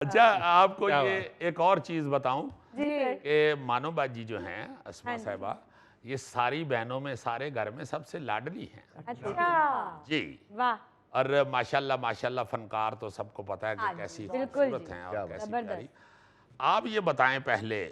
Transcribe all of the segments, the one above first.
اچھا آپ کو یہ ایک اور چیز بتاؤں جی کہ مانو باجی جو ہیں اسما صاحبہ، یہ ساری بہنوں میں سارے گھر میں سب سے لاڈلی ہیں اچھا جی، واہ اور ماشاءاللہ فنکار تو سب کو پتا ہے کہ کیسی خوبصورت ہیں اور کیسی پیاری۔ آپ یہ بتائیں پہلے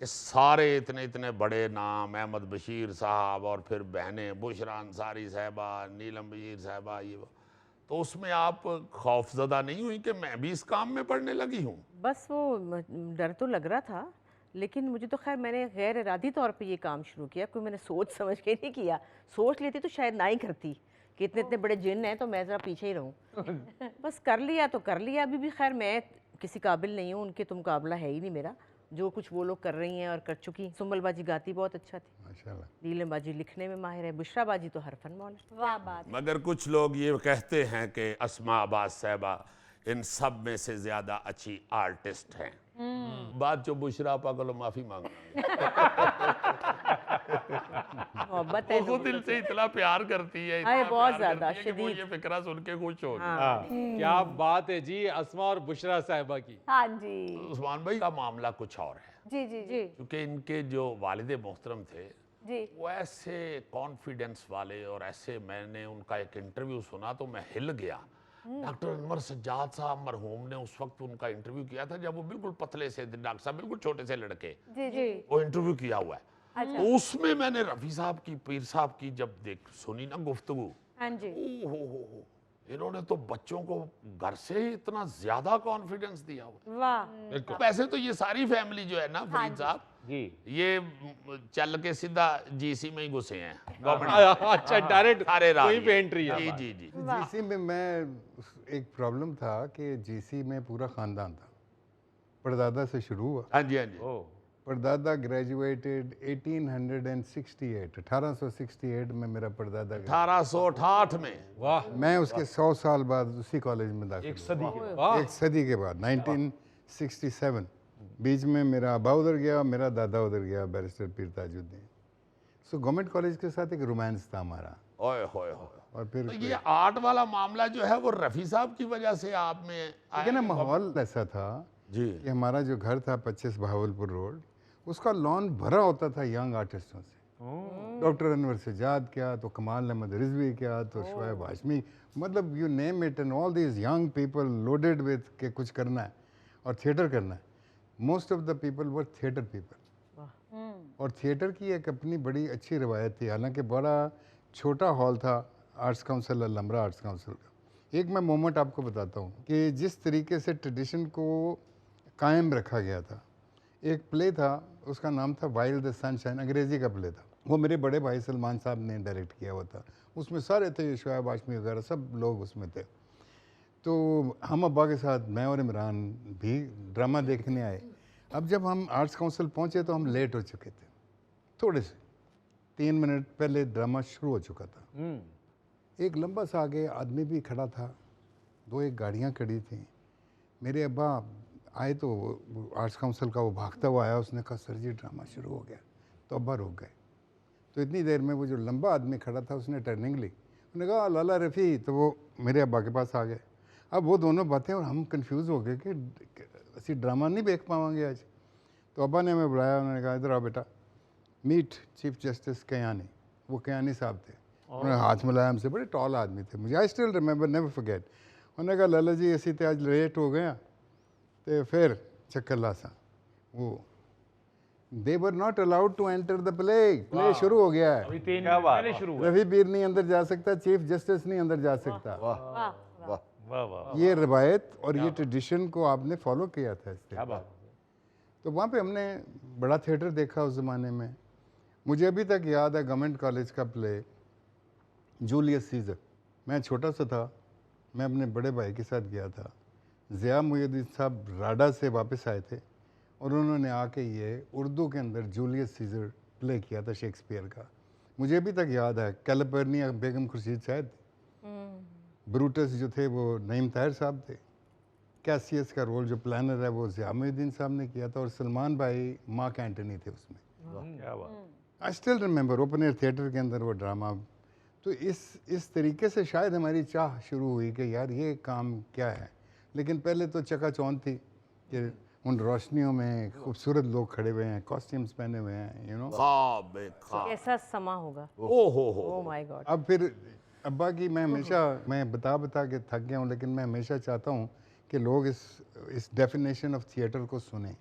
کہ سارے اتنے بڑے نام، احمد بشیر صاحب اور پھر بہنیں بشرا انصاری صاحبہ، نیلم بشیر صاحبہ، یہ وہ، تو اس میں آپ خوف زدہ نہیں ہوئی کہ میں بھی اس کام میں پڑھنے لگی ہوں؟ بس وہ ڈر تو لگ رہا تھا، لیکن مجھے تو خیر میں نے غیر ارادی طور پہ یہ کام شروع کیا، کوئی میں نے سوچ سمجھ کے نہیں کیا، سوچ لیتی تو شاید نہ ہی کرتی کہ اتنے بڑے جن ہیں تو میں ذرا پیچھے ہی رہوں، بس کر لیا تو کر لیا۔ ابھی بھی خیر میں کسی قابل نہیں ہوں، ان کے تو مقابلہ ہے ہی نہیں میرا، جو کچھ وہ لوگ کر رہی ہیں اور کر چکی۔ سنبل باجی گاتی بہت اچھا تھی، نیلم باجی لکھنے میں ماہر ہے، بشرا باجی تو ہر فن مول ہے۔ واہ بات مگر کچھ لوگ یہ کہتے ہیں کہ اسما عباس صاحبہ ان سب میں سے زیادہ اچھی آرٹسٹ ہیں۔ بات جو بشرا آپا کو معافی مانگنا محبت وہ ہے خود دل سے اتنا پیار کرتی ہے، ہاں، اتنا بہت پیار زیادہ کرتی ہے کہ وہ شدید۔ یہ فکرہ سن کے خوش ہو گئی۔ ہاں کیا بات ہے جی، اسما اور بشرا صاحبہ کی۔ ہاں جی عثمان بھائی کا معاملہ کچھ اور ہے، جی جی جی کیونکہ ان کے جو والد محترم تھے جی وہ ایسے کانفیڈنس والے، اور ایسے میں نے ان کا ایک انٹرویو سنا تو میں ہل گیا۔ ڈاکٹر انور سجاد صاحب مرحوم نے اس وقت ان کا انٹرویو کیا تھا جب وہ بالکل پتلے سے تھے، ڈاکٹر صاحب بالکل چھوٹے سے لڑکے، جی جی وہ انٹرویو کیا ہوا ہے۔ تو اس میں میں نے رفیع صاحب کی، پیر صاحب کی جب سنی نا گفتگو، ہاں جی اوہ انہوں نے تو بچوں کو گھر سے ہی اتنا زیادہ کانفیڈنس دیا ہوا۔ واہ ویسے تو یہ ساری فیملی جو ہے نا فرید صاحب، جی یہ چل کے سیدھا جی سی میں ہی گھسے ہیں گورنمنٹ، اچھا ڈائریکٹ سارے وہیں پہ انٹری ہے۔ جی جی جی جی سی میں ایک پرابلم تھا کہ جی سی میں پورا خاندان تھا، پردادا سے شروع ہوا۔ ہاں جی ہاں جی، پردادا گریجویٹڈ 1868 میں میرا پردادا 1868 میں، واہ میں اس کے 100 سال بعد اسی کالج میں داخل ایک ہوا، صدی کے بعد۔ ایک صدی کے بعد 1967۔ بیچ میں میرا ابا ادھر گیا، میرا دادا ادھر گیا، بیرسٹر پیر تاج الدین۔ سو گورنمنٹ کالج کے ساتھ ایک رومانس تھا ہمارا، اوئے ہوئے ہوئے۔ اور پھر تو یہ آرٹ والا معاملہ جو ہے وہ رفیع صاحب کی وجہ سے آپ میں آیا؟ لیکن ماحول ایسا تھا جی کہ ہمارا جو گھر تھا 25 بہاولپور روڈ، اس کا لان بھرا ہوتا تھا ینگ آرٹسٹوں سے۔ ڈاکٹر انور سجاد کیا تو کمال احمد رضوی کیا تو شعیب ہاشمی، مطلب you name it, and all these young people loaded with کہ کچھ کرنا ہے اور تھیٹر کرنا ہے۔ Most of the people were theatre people, اور تھیٹر کی ایک اپنی بڑی اچھی روایت تھی، حالانکہ بڑا چھوٹا ہال تھا آرٹس کاؤنسل، الامرا آرٹس کاؤنسل کا۔ ایک میں مومنٹ آپ کو بتاتا ہوں کہ جس طریقے سے ٹریڈیشن کو قائم رکھا گیا تھا، ایک پلے تھا اس کا نام تھا وائلڈ دا سن شائن، انگریزی کا پلے تھا، وہ میرے بڑے بھائی سلمان صاحب نے ڈائریکٹ کیا ہوا تھا، اس میں سارے تھے، شعیب ہاشمی وغیرہ سب لوگ اس میں تھے۔ تو ہم ابا کے ساتھ میں اور عمران بھی ڈرامہ دیکھنے آئے۔ اب جب ہم آرٹس کاؤنسل پہنچے تو ہم لیٹ ہو چکے تھے، تھوڑے سے 3 منٹ پہلے ڈرامہ شروع ہو چکا تھا۔ ایک لمبا سا آگے آدمی بھی کھڑا تھا، 2 گاڑیاں کھڑی تھیں۔ میرے ابا آئے تو آرٹس کاؤنسل کا وہ بھاگتا ہوا آیا، اس نے کہا سر جی ڈرامہ شروع ہو گیا، تو ابا رک گئے۔ تو اتنی دیر میں وہ جو لمبا آدمی کھڑا تھا اس نے ٹرننگ لی، انہوں نے کہا لالا رفیع، تو وہ میرے ابا کے پاس آ گئے۔ اب وہ دونوں باتیں اور ہم کنفیوز ہو گئے کہ اسی ڈرامہ نہیں دیکھ پاؤں گے آج۔ تو ابا نے ہمیں بلایا، انہوں نے کہا ادھر آؤ بیٹا، میٹ چیف جسٹس کیانی، وہ کیانی صاحب تھے، انہوں نے ہاتھ ملایا ہم سے، بڑے ٹال آدمی تھے، مجھے I still remember never forget. انہوں نے کہا لالا جی اسی تے آج لیٹ ہو گیا تو پھر چکر لاسا وہ they were not allowed to enter the play شروع ہو گیا ہے، پہلے شروع ہوا۔ رفیع پیر نہیں اندر جا سکتا، چیف جسٹس نہیں اندر جا سکتا۔ واہ واہ، یہ روایت اور یہ ٹریڈیشن کو آپ نے فالو کیا تھا اس سے۔ تو وہاں پہ ہم نے بڑا تھیٹر دیکھا اس زمانے میں۔ مجھے ابھی تک یاد ہے گورنمنٹ کالج کا پلے جولیس سیزر، میں چھوٹا سا تھا، میں اپنے بڑے بھائی کے ساتھ گیا تھا، ضیاء محی الدین صاحب راڈا سے واپس آئے تھے اور انہوں نے آ کے یہ اردو کے اندر جولیس سیزر پلے کیا تھا شیکسپیئر کا۔ مجھے ابھی تک یاد ہے، کیلیفورنیا بیگم خورشید شاہد تھی، بروٹس جو تھے وہ نعیم طاہر صاحب تھے، کیسیس کا رول جو پلانر ہے وہ ضیاء محی الدین صاحب نے کیا تھا، اور سلمان بھائی مارک اینٹنی تھے اس میں۔ کیا بات۔ I still remember open air theatre کے اندر وہ ڈرامہ۔ تو اس طریقے سے شاید ہماری چاہ شروع ہوئی کہ یار یہ کام کیا ہے، لیکن پہلے تو چکا چوند تھی، کہ ان روشنیوں میں خوبصورت لوگ کھڑے ہوئے ہیں, کاسٹیومز پہنے ہوئے ہیں, یو نو. خواب کیسا سما ہوگا. او مائی گاڈ. اب پھر ابا کی میں ہمیشہ, میں بتا کے تھک گیا ہوں, لیکن میں ہمیشہ چاہتا ہوں کہ لوگ اس ڈیفینیشن آف تھیٹر کو سنیں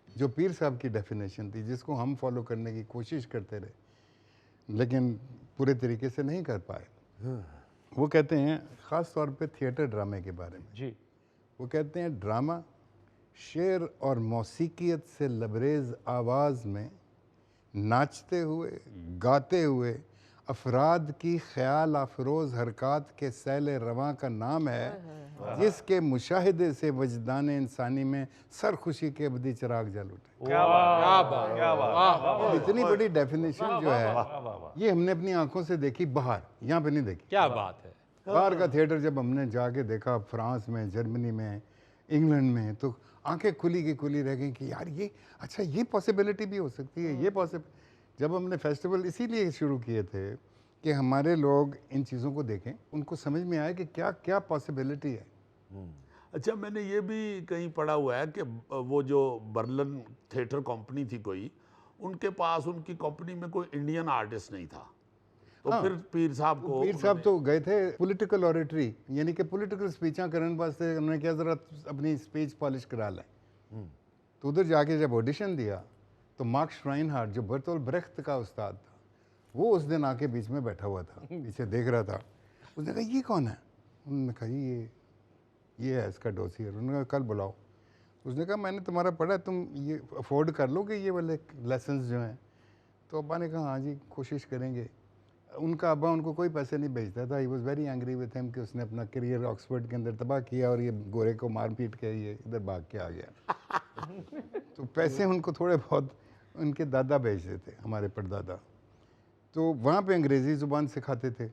جو پیر صاحب کی ڈیفینیشن تھی, جس کو ہم فالو کرنے کی کوشش کرتے رہے لیکن پورے طریقے سے نہیں کر پائے. وہ کہتے ہیں خاص طور پہ تھیٹر ڈرامے کے بارے میں, جی وہ کہتے ہیں ڈرامہ شعر اور موسیقیت سے لبریز آواز میں ناچتے ہوئے گاتے ہوئے افراد کی خیال افروز حرکات کے سیل رواں کا نام ہے, جس کے مشاہدے سے وجدان انسانی میں سرخوشی کے ابدی چراغ جل اٹھے. کیا بات, اتنی بڑی ڈیفینیشن جو ہے یہ ہم نے اپنی آنکھوں سے دیکھی باہر, یہاں پہ نہیں دیکھی. کیا بات ہے. باہر کا تھیٹر جب ہم نے جا کے دیکھا فرانس میں, جرمنی میں, انگلینڈ میں, تو آنکھیں کھلی کی کھلی رہ گئیں کہ یار یہ اچھا یہ پاسبلٹی بھی ہو سکتی ہے, یہ جب ہم نے فیسٹیول اسی لیے شروع کیے تھے کہ ہمارے لوگ ان چیزوں کو دیکھیں, ان کو سمجھ میں آئے کہ کیا کیا پاسبلٹی ہے. اچھا میں نے یہ بھی کہیں پڑھا ہوا ہے کہ وہ جو برلن تھیٹر کمپنی تھی کوئی, ان کے پاس ان کی کمپنی میں کوئی انڈین آرٹسٹ نہیں تھا, تو پھر پیر صاحب تو گئے تھے پولیٹیکل اوریٹری, یعنی کہ پولیٹیکل سپیچاں کرنے واسطے انہوں نے کیا ذرا اپنی سپیچ پالش کرا لیں. تو ادھر جا کے جب آڈیشن دیا تو مارک شرائن ہارٹ جو برتول بریخت کا استاد تھا, وہ اس دن آ کے بیچ میں بیٹھا ہوا تھا, پیچھے دیکھ رہا تھا. اس نے کہا یہ کون ہے؟ انہوں نے کہا یہ ہے اس کا ڈوسیئر. انہوں نے کہا کل بلاؤ. اس نے کہا میں نے تمہارا پڑھا, تم یہ افورڈ کر لو گے یہ والے لیسنز جو ہیں؟ تو ابا نے کہا ہاں جی کوشش کریں گے. ان کا ابا ان کو کوئی پیسے نہیں بھیجتا تھا. He was very angry with him کہ اس نے اپنا کریئر آکسفورڈ کے اندر تباہ کیا اور یہ گورے کو مار پیٹ کے یہ ادھر بھاگ کے آ گیا. تو پیسے ان کو تھوڑے بہت ان کے دادا بھیجتے تھے, ہمارے پردادا. تو وہاں پہ انگریزی زبان سکھاتے تھے,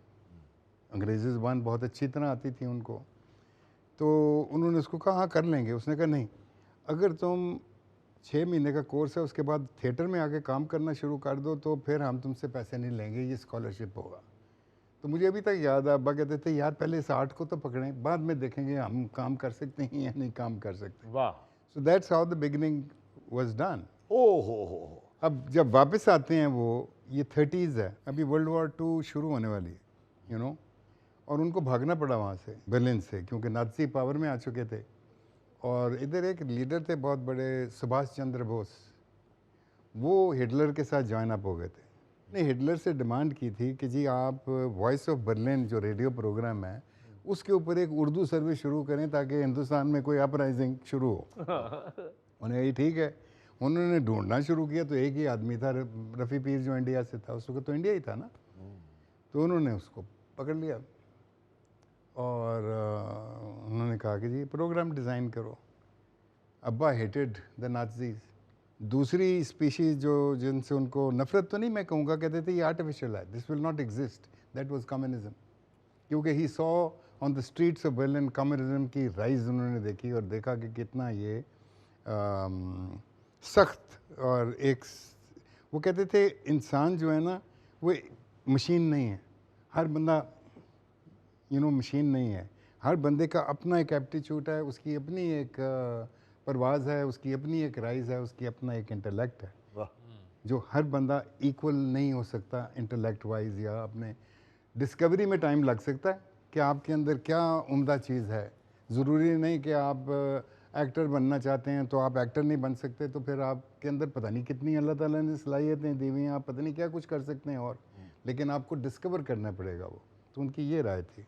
انگریزی زبان بہت اچھی طرح آتی تھی ان کو. تو انہوں نے اس کو کہا ہاں کر لیں گے. اس نے کہا نہیں, اگر تم 6 مہینے کا کورس ہے اس کے بعد تھیٹر میں آ کے کام کرنا شروع کر دو تو پھر ہم تم سے پیسے نہیں لیں گے, یہ اسکالرشپ ہوگا. تو مجھے ابھی تک یاد ہے ابا کہتے تھے یار پہلے اس آرٹ کو تو پکڑیں, بعد میں دیکھیں گے ہم کام کر سکتے ہیں یا نہیں کام کر سکتے. واہ. So that's how the beginning was done. ہو اب جب واپس آتے ہیں وہ یہ 30s ہے, ابھی ورلڈ وار 2 شروع ہونے والی ہے, یو نو, اور ان کو بھاگنا پڑا وہاں سے, برلن سے, کیونکہ نازی پاور میں آ چکے تھے. اور ادھر ایک لیڈر تھے بہت بڑے, سبھاش چندر بوس, وہ ہٹلر کے ساتھ جوائن اپ ہو گئے تھے. نے ہٹلر سے ڈیمانڈ کی تھی کہ جی آپ وائس آف برلن جو ریڈیو پروگرام ہے اس کے اوپر ایک اردو سروس شروع کریں تاکہ ہندوستان میں کوئی اپرائزنگ شروع ہو. انہیں یہی ٹھیک ہے. انہوں نے ڈھونڈنا شروع کیا تو ایک ہی آدمی تھا, رفیع پیر, جو انڈیا سے تھا. اس وقت تو انڈیا ہی تھا نا. تو انہوں نے اس کو پکڑ لیا اور انہوں نے کہا کہ جی پروگرام ڈیزائن کرو. ابا ہیٹڈ دا نازیز. دوسری اسپیشیز جو جن سے ان کو نفرت تو نہیں میں کہوں گا, کہتے تھے یہ آرٹیفیشل ہے, this will not exist. That was communism. کیونکہ he saw on the streets of Berlin communism کی رائز انہوں نے دیکھی اور دیکھا کہ کتنا یہ سخت. اور ایک وہ کہتے تھے انسان جو ہے نا وہ مشین نہیں ہے, ہر بندہ مشین نہیں ہے. ہر بندے کا اپنا ایک ایپٹیچیوڈ ہے, اس کی اپنی ایک پرواز ہے, اس کی اپنی ایک رائز ہے, اس کی اپنا ایک انٹلیکٹ ہے, جو ہر بندہ ایکول نہیں ہو سکتا انٹلیکٹ وائز. یا اپنے ڈسکوری میں ٹائم لگ سکتا ہے کہ آپ کے اندر کیا عمدہ چیز ہے. ضروری نہیں کہ آپ ایکٹر بننا چاہتے ہیں تو آپ ایکٹر نہیں بن سکتے, تو پھر آپ کے اندر پتہ نہیں کتنی اللہ تعالیٰ نے صلاحیتیں دی ہوئی ہیں, آپ پتہ نہیں کیا کچھ کر سکتے ہیں, اور لیکن آپ کو ڈسکور کرنا پڑے گا وہ. تو ان کی یہ رائے تھی.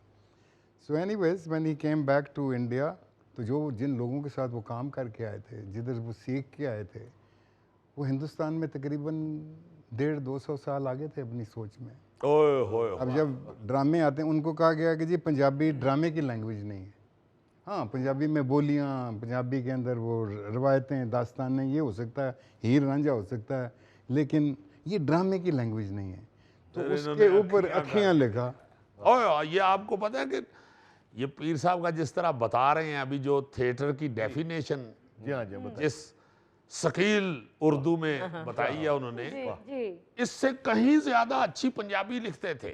So anyways when he came back to India, تو جن لوگوں کے ساتھ وہ کام کر کے آئے تھے, جدھر وہ سیکھ کے آئے تھے, وہ ہندوستان میں تقریباً 150-200 سال آگے تھے اپنی سوچ میں. اب جب ڈرامے آتے ہیں ان کو کہا گیا کہ جی پنجابی ڈرامے کی لینگویج نہیں ہے. ہاں پنجابی میں بولیاں, پنجابی کے اندر وہ روایتیں, داستانیں, یہ ہو سکتا ہے, ہیر رانجھا ہو سکتا ہے, لیکن یہ ڈرامے کی لینگویج نہیں ہے. تو اس کے اوپر اکھیاں لکھا. یہ آپ کو پتہ ہے کہ یہ پیر صاحب کا جس طرح بتا رہے ہیں ابھی جو تھیٹر کی ڈیفینیشن جس ثقیل اردو میں بتائی ہے انہوں نے, اس سے کہیں زیادہ اچھی پنجابی لکھتے تھے.